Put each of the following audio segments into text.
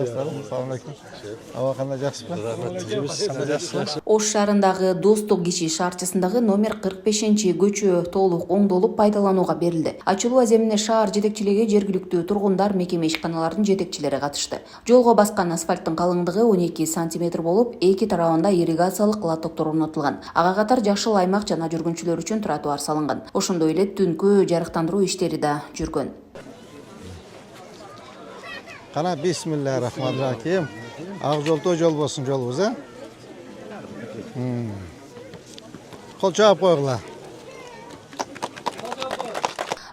досторум, assalomu alaykum. Аба кандай жакшысызбы? Ош шаарындагы Достук киши шаарчысындагы номер 45-көчө толук оңдолуп пайдаланууга берилди. Ачылуу аземине шаар жетекчилиги, жергиликтүү тургундар, мекеме ишканаларынын жетекчилери катышты. Жолго баскан асфальттын калыңдыгы 12 сантиметр болуп, эки тарабында ирригациялык лотоктор орнотулган. Ага катар жашыл аймак жана жүргүнчүлөр үчүн тротуар салынган. Ошондой эле түнкү жарыктандыруу иштери да жүргөн. Кана бисмиллахиррахманиррахим. Ак жолдо жол болсун жолубуз, а? Кол чаап койгула.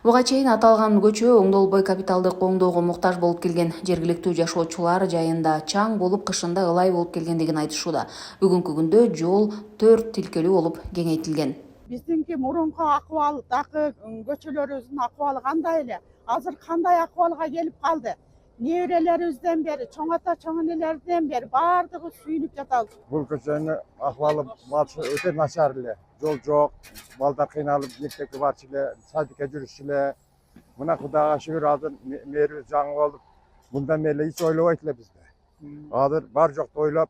Буга чейин аталган көчө оңдолбой капиталдык оңдоого муктаж болуп келген. Жергиликтүү жашоочулар жайында чаң болуп, кышында ылай болуп келгендигин айтышууда. Бүгүнкү күндө жол 4 тилкелүү болуп кеңейтилген. Биздинки мурунку акыбал дагы көчөлөрүбүздүн акыбалы кандай эле? Азыр кандай акыбалга келип калды? Неберелерибизден бери, чоң ата, чоң энелерден бери баардыгы сүйүнүп жатабыз. Бул көчөнүн акыбалы өтө начар эле. Жол жок, балдар кыйналып мектепке барчу эле, садикке жүрүшчү эле. Мына Кудайга шүгүр азыр мээрибиз жаңы болуп, мындан эле эч ойлобойт эле бизде. Азыр бар жокту ойлоп,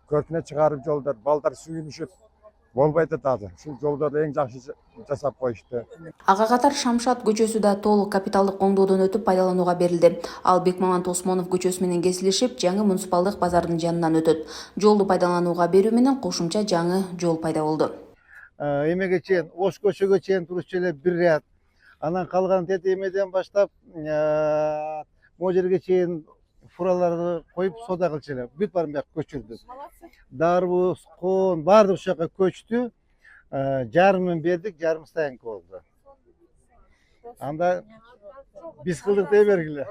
көркүнө чыгарып жолдор, балдар сүйүнүшүп болбойт азыр. Ушул жолдорду эң жакшы жасап коюшту. Ага катар Шамшат көчөсү да толук капиталдык оңдоодон өтүп пайдаланууга берилди. Ал Бекмамат Осмонов көчөсү менен кесилишип, жаңы муниципалдык базардын жанынан өтөт. Жолду пайдаланууга берүү менен кошумча жаңы жол пайда болду. Эмеге чейин, Ош көчөгө чейин турчу эле бир ряд. Анан калган тетемеден баштап, могу жерге чейин фураларды коюп сода кылчу эле. Бүт баарын бияка көчүрдүк. Дарбыз, кон, баардык ушул жака көчтү. Жарымын бердик, жарым стоянка болду. Анда биз кылдык дей бергиле.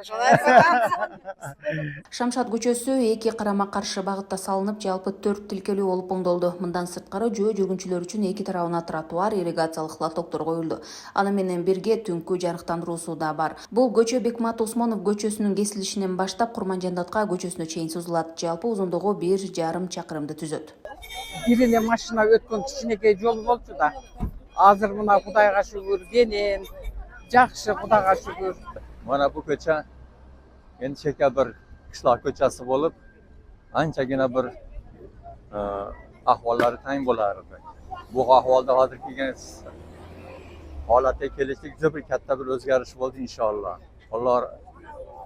Шамшат көчөсү эки карама-каршы багытта салынып, жалпы 4 тилкелүү болуп оңдолду. Мындан сырткары жөө жүргүнчүлөр үчүн эки тарабына тротуар, ирригациялык лотоктор коюлду. Аны менен бирге түнкү жарыктандыруусу да бар. Бул көчө Бекмамат Осмонов көчөсүнүн кесилишинен баштап Курманжандатка көчөсүнө чейин созулат. Жалпы узундугу 1,5 чакырымды түзөт. Бир эле машина өткөн кичинекей жол болчу да. Азыр мына Кудайга шүгүр, кенен, жакшы, Кудайга шүгүр. Mana bu ko'cha endi chekka bir qishloq ko'chasi bo'lib, anchagina bir ahvollari tang bo'lardi. Bu ahvolda hozir kelgan holatga kelishlik juda bir katta bir o'zgarish bo'ldi inshaalloh. Alloh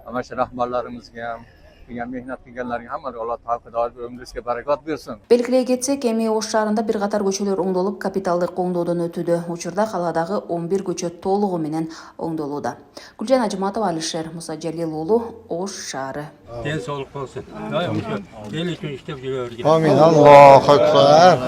mana shu rahbarlarimizga ham, qilgan mehnat qilganlarga hammaga Alloh tavfiq berib umringizga barakot bersin. Белгилей кетсек, эми Ош шаарында бир катар көчөлөр оңдолуп, капиталдык оңдоодон өтүүдө. Учурда каладагы 11 көчө толугу менен оңдолууда. Гүлжан Ажыматова, Алишер Мусажалил уулу, Ош шаары. Ден соолук болсун. Эл үчүн иштеп жүрөбүз. Амин, Аллаху акбар.